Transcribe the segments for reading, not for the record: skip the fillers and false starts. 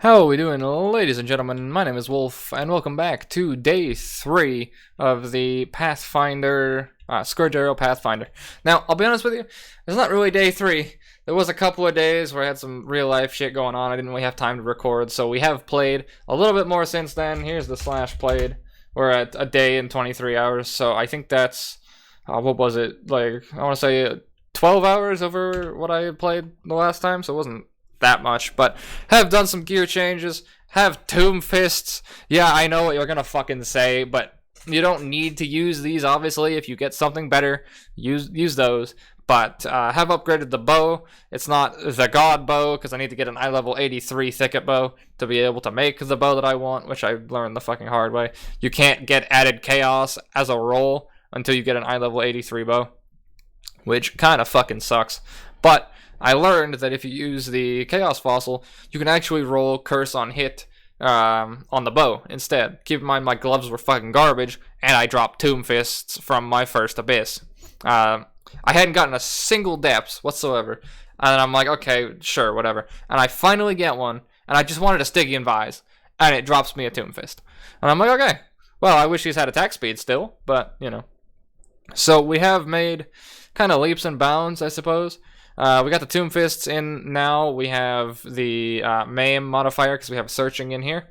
How are we doing, ladies and gentlemen? My name is Wolf, and welcome back to day 3 of the Pathfinder, Scourge Pathfinder. Now, I'll be honest with you, it's not really day 3. There was a couple of days where I had some real-life shit going on. I didn't really have time to record, so we have played a little bit more since then. Here's the slash played. We're at a day and 23 hours, so I think that's, what was it, like, I want to say 12 hours over what I played the last time, so it wasn't that much, but have done some gear changes, have tomb fists. Yeah, I know what you're gonna fucking say, but you don't need to use these, obviously. If you get something better, use those. But have upgraded the bow. It's not the god bow, because I need to get an eye level 83 thicket bow to be able to make the bow that I want, which I learned the fucking hard way. You can't get added chaos as a roll until you get an eye level 83 bow, which kind of fucking sucks. But I learned that if you use the Chaos Fossil, you can actually roll Curse on hit on the bow instead. Keep in mind, my gloves were fucking garbage, and I dropped Tomb Fists from my first Abyss. I hadn't gotten a single depth whatsoever, and I'm like, okay, sure, whatever. And I finally get one, and I just wanted a Stygian Vise, and it drops me a Tomb Fist. And I'm like, okay, well, I wish he's had attack speed still, but, you know. So we have made kind of leaps and bounds, I suppose. We got the Tomb Fists in now. We have the Maim modifier because we have Searching in here.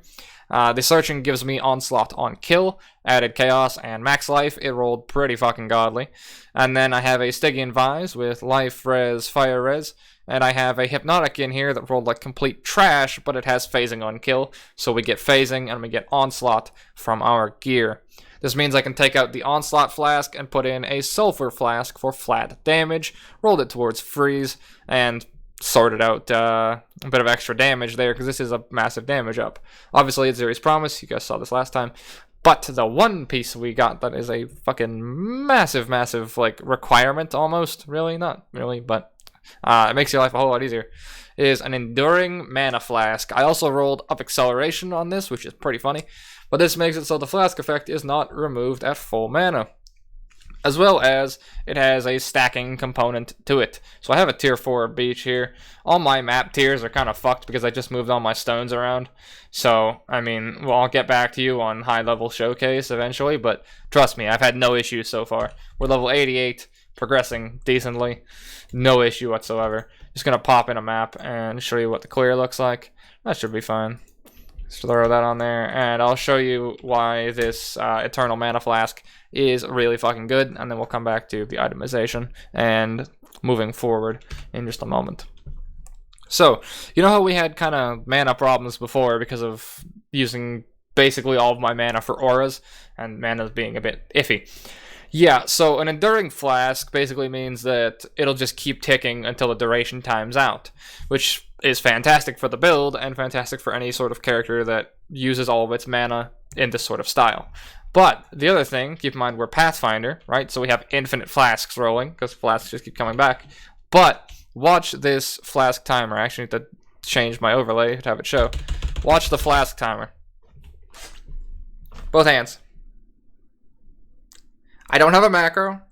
The Searching gives me Onslaught on kill, added Chaos, and max life. It rolled pretty fucking godly. And then I have a Stygian Vise with life res, fire res. And I have a Hypnotic in here that rolled like complete trash, but it has phasing on kill. So we get phasing and we get Onslaught from our gear. This means I can take out the Onslaught Flask and put in a Sulfur Flask for flat damage, rolled it towards freeze, and sorted out a bit of extra damage there, because this is a massive damage up. Obviously, it's Zeri's Promise, you guys saw this last time, but the one piece we got that is a fucking massive, like, requirement almost, really, not really, but it makes your life a whole lot easier, is an Enduring Mana Flask. I also rolled up Acceleration on this, which is pretty funny. But this makes it so the flask effect is not removed at full mana. As well as it has a stacking component to it. So I have a tier 4 beach here. All my map tiers are kind of fucked because I just moved all my stones around. So, I mean, well, I'll get back to you on high level showcase eventually, but trust me, I've had no issues so far. We're level 88, progressing decently. No issue whatsoever. Just gonna pop in a map and show you what the clear looks like. That should be fine. Just throw that on there, and I'll show you why this Eternal Mana Flask is really fucking good, and then we'll come back to the itemization and moving forward in just a moment. So, you know how we had kind of mana problems before because of using basically all of my mana for auras, and mana being a bit iffy? Yeah, so an Enduring Flask basically means that it'll just keep ticking until the duration times out, which is fantastic for the build and fantastic for any sort of character that uses all of its mana in this sort of style. But the other thing, keep in mind we're Pathfinder, right? So we have infinite flasks rolling because flasks just keep coming back. But watch this flask timer. I actually need to change my overlay to have it show. Watch the flask timer. Both hands. I don't have a macro.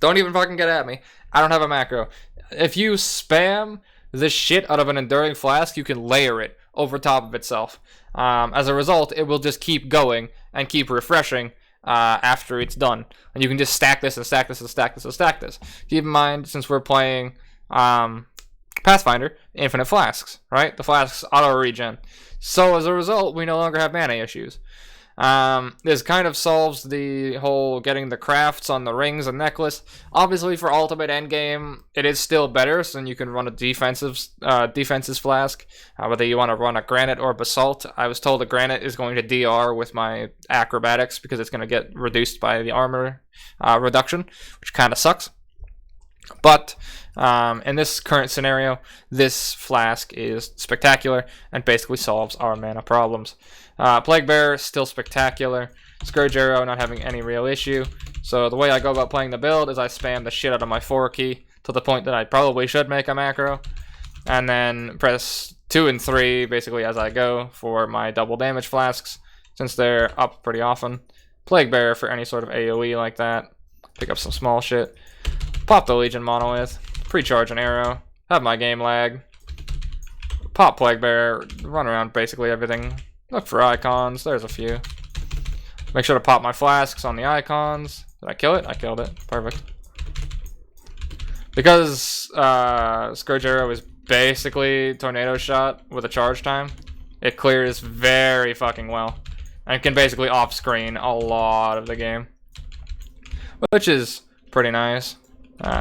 Don't even fucking get at me. I don't have a macro. If you spam the shit out of an Enduring Flask, you can layer it over top of itself. As a result, it will just keep going and keep refreshing after it's done. And you can just stack this and stack this and stack this and stack this. Keep in mind, since we're playing Pathfinder, infinite flasks, right? The flasks auto-regen. So as a result, we no longer have mana issues. This kind of solves the whole getting the crafts on the rings and necklace. Obviously, for ultimate endgame, it is still better, so then you can run a defensive flask, whether you want to run a granite or basalt. I was told a granite is going to DR with my acrobatics because it's going to get reduced by the armor reduction, which kind of sucks. But in this current scenario, this flask is spectacular and basically solves our mana problems. Plague Bearer, still spectacular. Scourge Arrow, not having any real issue. So the way I go about playing the build is I spam the shit out of my 4 key to the point that I probably should make a macro. And then press 2 and 3 basically as I go for my double damage flasks, since they're up pretty often. Plague Bearer for any sort of AoE like that. Pick up some small shit. Pop the Legion Monolith. Pre-charge an arrow. Have my game lag. Pop Plague Bear, run around basically everything. Look for icons, there's a few. Make sure to pop my flasks on the icons. Did I kill it? I killed it. Perfect. Because Scourge Arrow is basically Tornado Shot with a charge time, it clears very fucking well. And can basically off-screen a lot of the game. Which is pretty nice.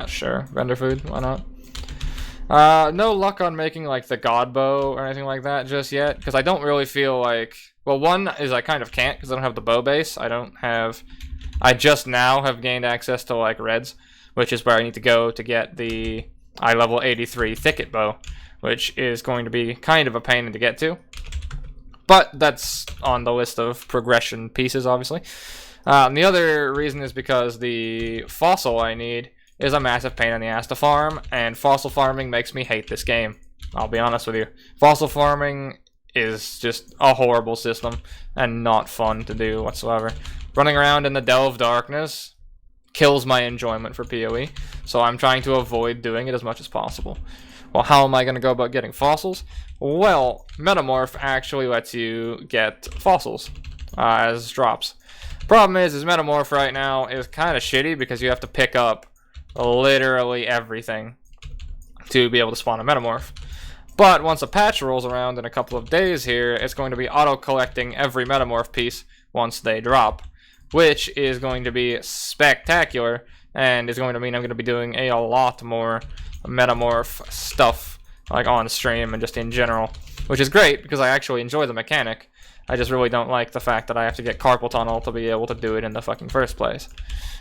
Sure. Vendor food, why not? No luck on making like the God Bow or anything like that just yet, because I don't really feel like... Well, one is I kind of can't because I don't have the bow base. I just now have gained access to like reds, which is where I need to go to get the level 83 thicket bow, which is going to be kind of a pain to get to. But that's on the list of progression pieces, obviously. And the other reason is because the fossil I need is a massive pain in the ass to farm, and fossil farming makes me hate this game. I'll be honest with you. Fossil farming is just a horrible system and not fun to do whatsoever. Running around in the Delve Darkness kills my enjoyment for PoE, so I'm trying to avoid doing it as much as possible. Well, how am I going to go about getting fossils? Well, Metamorph actually lets you get fossils as drops. Problem is Metamorph right now is kind of shitty because you have to pick up literally everything to be able to spawn a Metamorph. But once a patch rolls around in a couple of days here, it's going to be auto-collecting every Metamorph piece once they drop, which is going to be spectacular, and is going to mean I'm going to be doing a lot more Metamorph stuff, like on stream and just in general, which is great because I actually enjoy the mechanic. I just really don't like the fact that I have to get Carpal Tunnel to be able to do it in the fucking first place.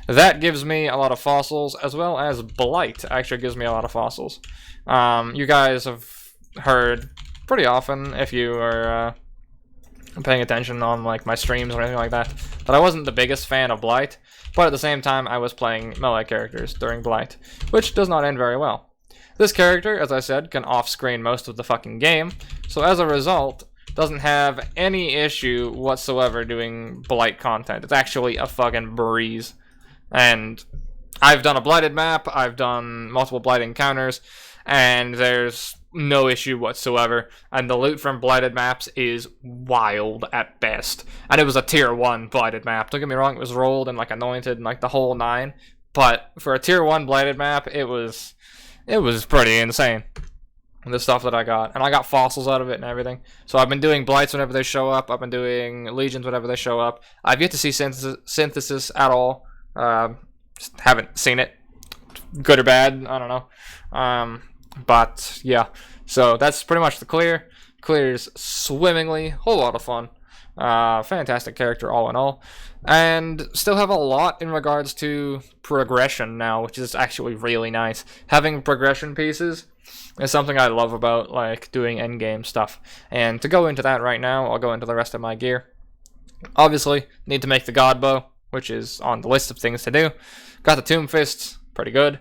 That gives me a lot of fossils, as well as Blight actually gives me a lot of fossils. You guys have heard pretty often, if you are paying attention on like my streams or anything like that I wasn't the biggest fan of Blight, but at the same time I was playing melee characters during Blight, which does not end very well. This character, as I said, can off-screen most of the fucking game, so as a result, doesn't have any issue whatsoever doing Blight content. It's actually a fucking breeze. And I've done a Blighted map, I've done multiple Blight encounters, and there's no issue whatsoever. And the loot from Blighted maps is wild at best. And it was a tier 1 Blighted map. Don't get me wrong, it was rolled and like anointed and like the whole 9. But for a tier 1 Blighted map, it was pretty insane, the stuff that I got. And I got fossils out of it and everything. So I've been doing Blights whenever they show up. I've been doing Legions whenever they show up. I've yet to see Synthesis at all. Just haven't seen it. Good or bad, I don't know. But yeah, so that's pretty much the clear. Clears swimmingly, whole lot of fun. Fantastic character all in all. And still have a lot in regards to progression now, which is actually really nice. Having progression pieces is something I love about like doing endgame stuff. And to go into that right now, I'll go into the rest of my gear. Obviously, need to make the God Bow, which is on the list of things to do. Got the Tomb Fists, pretty good.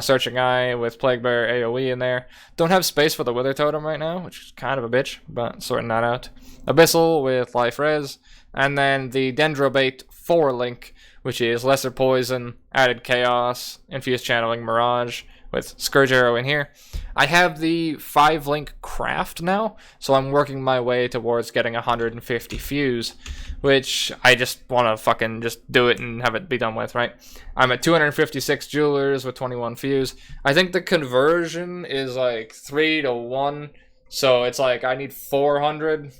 Searching Eye with Plague Bear AoE in there. Don't have space for the Wither Totem right now, which is kind of a bitch, but sorting that out. Abyssal with Life Res. And then the Dendrobait 4 link, which is Lesser Poison, Added Chaos, Infused Channeling Mirage, with Scourge Arrow in here. I have the 5-link craft now, so I'm working my way towards getting 150 fuse, which I just want to fucking just do it and have it be done with, right? I'm at 256 jewelers with 21 fuse. I think the conversion is like 3 to 1, so it's like I need 400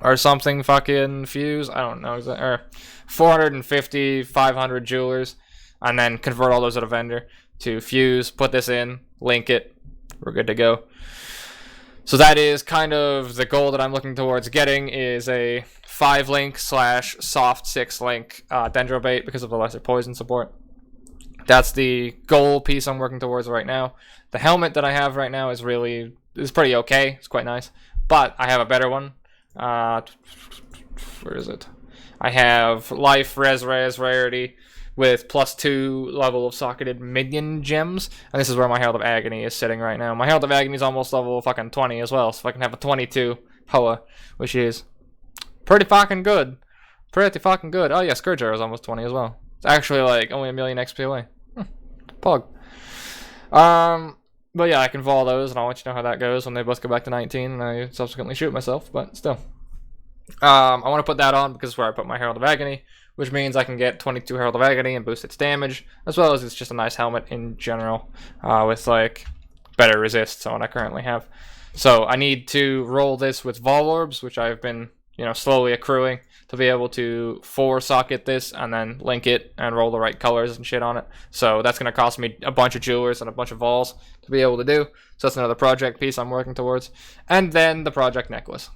or something fucking fuse. I don't know, or 450, 500 jewelers, and then convert all those at a vendor to fuse, put this in, link it, we're good to go. So that is kind of the goal that I'm looking towards getting, is a 5-link / soft 6-link Dendrobait because of the Lesser Poison support. That's the goal piece I'm working towards right now. The helmet that I have right now is pretty okay, it's quite nice, but I have a better one. Where is it? I have Life, Res, Rarity, with +2 level of socketed minion gems, and this is where my Herald of Agony is sitting right now. My Herald of Agony is almost level fucking 20 as well, so I can have a 22 PoE, which is pretty fucking good. Pretty fucking good. Oh yeah, Scourge Arrow is almost 20 as well. It's actually like only 1 million XP away. Pog. But yeah, I can vol those, and I'll let you know how that goes when they both go back to 19, and I subsequently shoot myself, but still. I want to put that on because it's where I put my Herald of Agony, which means I can get 22 Herald of Agony and boost its damage, as well as it's just a nice helmet in general, with like better resist than what I currently have. So I need to roll this with Vol Orbs, which I've been, slowly accruing to be able to 4-socket this and then link it and roll the right colors and shit on it. So that's going to cost me a bunch of jewelers and a bunch of vols to be able to do. So that's another project piece I'm working towards. And then the project necklace.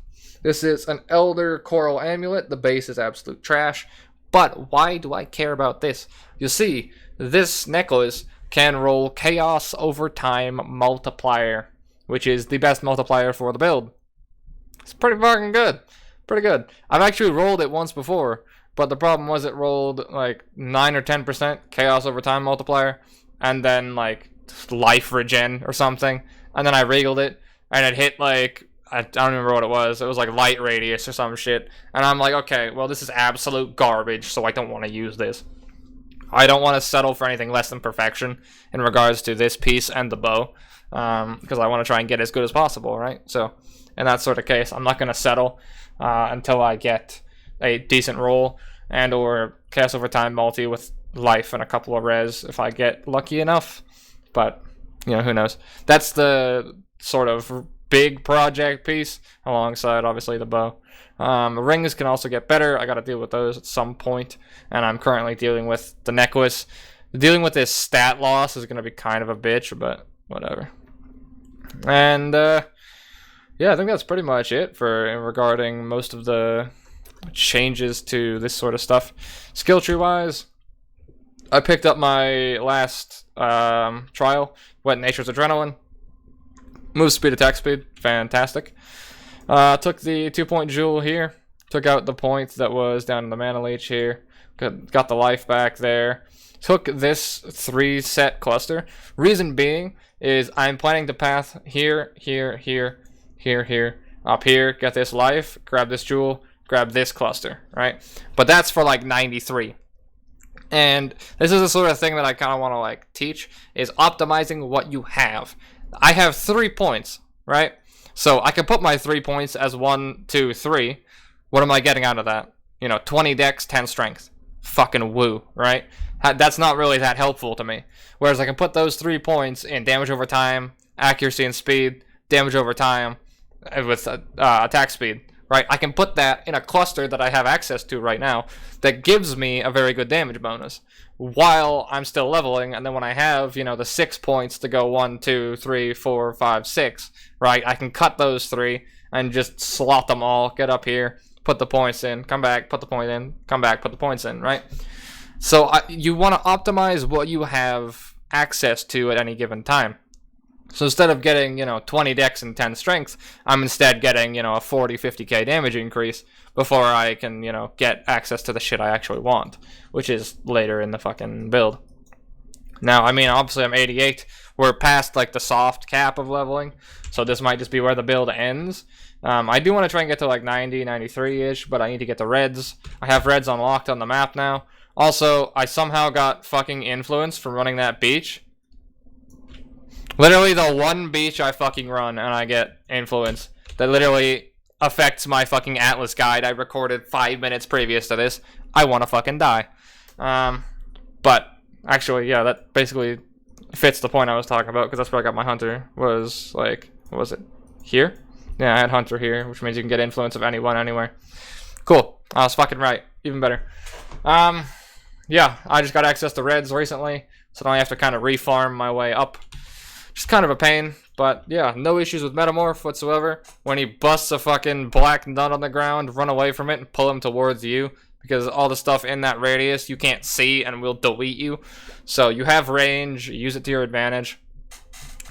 This is an Elder Coral Amulet. The base is absolute trash. But why do I care about this? You see, this necklace can roll Chaos over Time Multiplier, which is the best multiplier for the build. It's pretty fucking good. Pretty good. I've actually rolled it once before, but the problem was it rolled like 9 or 10% Chaos over Time multiplier, and then like life regen or something, and then I regaled it, and it hit like, I don't remember what it was like light radius or some shit, and I'm like, okay, well this is absolute garbage, so I don't want to use this. I don't want to settle for anything less than perfection in regards to this piece and the bow, because I want to try and get as good as possible, right? So in that sort of case, I'm not going to settle until I get a decent roll and or Chaos over Time multi with life and a couple of res if I get lucky enough. But, who knows. That's the sort of big project piece alongside, obviously, the bow. Rings can also get better. I got to deal with those at some point, and I'm currently dealing with the necklace. Dealing with this stat loss is going to be kind of a bitch, but whatever. And, yeah, I think that's pretty much it regarding most of the changes to this sort of stuff. Skill tree wise, I picked up my last trial, Wet Nature's Adrenaline. Move speed, attack speed, fantastic. Took the 2-point jewel here, took out the point that was down in the mana leech here, got the life back there. Took this 3-set cluster. Reason being is I'm planning to path here, here, here, here, up here, get this life, grab this jewel, grab this cluster, right? But that's for like 93. And this is the sort of thing that I kind of want to like teach, is optimizing what you have. I have 3 points, right? So I can put my 3 points as 1, 2, 3. What am I getting out of that? 20 dex, 10 strength. Fucking woo, right? That's not really that helpful to me. Whereas I can put those 3 points in damage over time, accuracy and speed, damage over time, with attack speed, right? I can put that in a cluster that I have access to right now that gives me a very good damage bonus while I'm still leveling. And then when I have, the 6 points to go 1, 2, 3, 4, 5, 6, right? I can cut those 3 and just slot them all, get up here, put the points in, come back, put the point in, come back, put the points in, right? So you want to optimize what you have access to at any given time. So instead of getting, 20 dex and 10 strength, I'm instead getting, a 40, 50k damage increase before I can, get access to the shit I actually want, which is later in the fucking build. Now, I mean, obviously I'm 88. We're past, like, the soft cap of leveling, so this might just be where the build ends. I do want to try and get to, like, 90, 93-ish, but I need to get the reds. I have reds unlocked on the map now. Also, I somehow got fucking influence from running that beach. Literally the one beach I fucking run and I get influence that literally affects my fucking Atlas guide I recorded 5 minutes previous to this. I want to fucking die. But actually, yeah, that basically fits the point I was talking about, because that's where I got my hunter. Was like, what was it? Here? Yeah, I had hunter here, which means you can get influence of anyone anywhere. Cool. I was fucking right. Even better. Yeah, I just got access to reds recently, so now I have to kind of refarm my way up. Just kind of a pain, but yeah, no issues with Metamorph whatsoever. When he busts a fucking black nut on the ground, run away from it and pull him towards you, because all the stuff in that radius you can't see and will delete you. So you have range, use it to your advantage.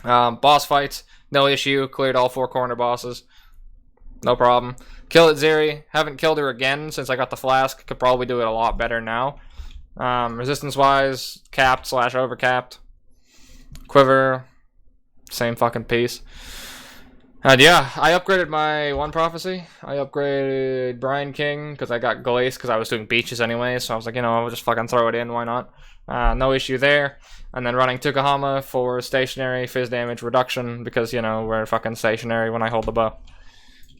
Boss fights, no issue, cleared all 4 corner bosses. No problem. Kill at Zeri, haven't killed her again since I got the flask, could probably do it a lot better now. Resistance wise, capped / overcapped. Quiver, same fucking piece. And yeah, I upgraded my one prophecy. I upgraded Brine King because I got Glace because I was doing beaches anyway. So I was like, I'll just fucking throw it in. Why not? No issue there. And then running Tukahama for stationary fizz damage reduction because, we're fucking stationary when I hold the bow.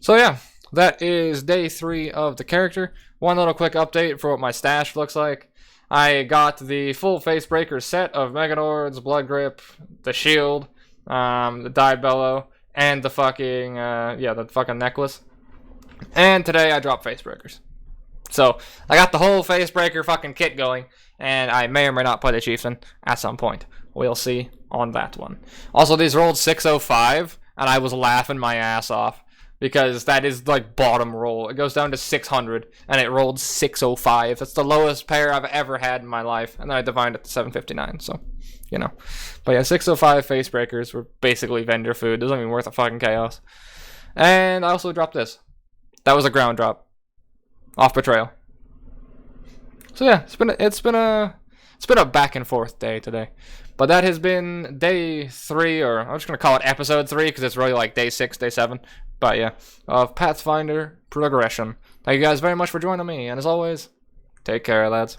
So yeah, that is day 3 of the character. One little quick update for what my stash looks like. I got the full Facebreaker set of Megalords, Blood Grip, the shield, the Dive Bellow, and the fucking, the fucking necklace. And today I dropped Facebreakers. So, I got the whole Facebreaker fucking kit going, and I may or may not play the Chieftain at some point. We'll see on that one. Also, these rolled 605, and I was laughing my ass off. Because that is like bottom roll. It goes down to 600 and it rolled 605. That's the lowest pair I've ever had in my life. And then I divined it to 759. So, But yeah, 605 Facebreakers were basically vendor food. Doesn't even worth a fucking chaos. And I also dropped this. That was a ground drop. Off Betrayal. So yeah, it's been a back and forth day today. But that has been day 3, or I'm just going to call it episode 3 because it's really like day 6, day 7. But yeah, of Pathfinder progression. Thank you guys very much for joining me. And as always, take care, lads.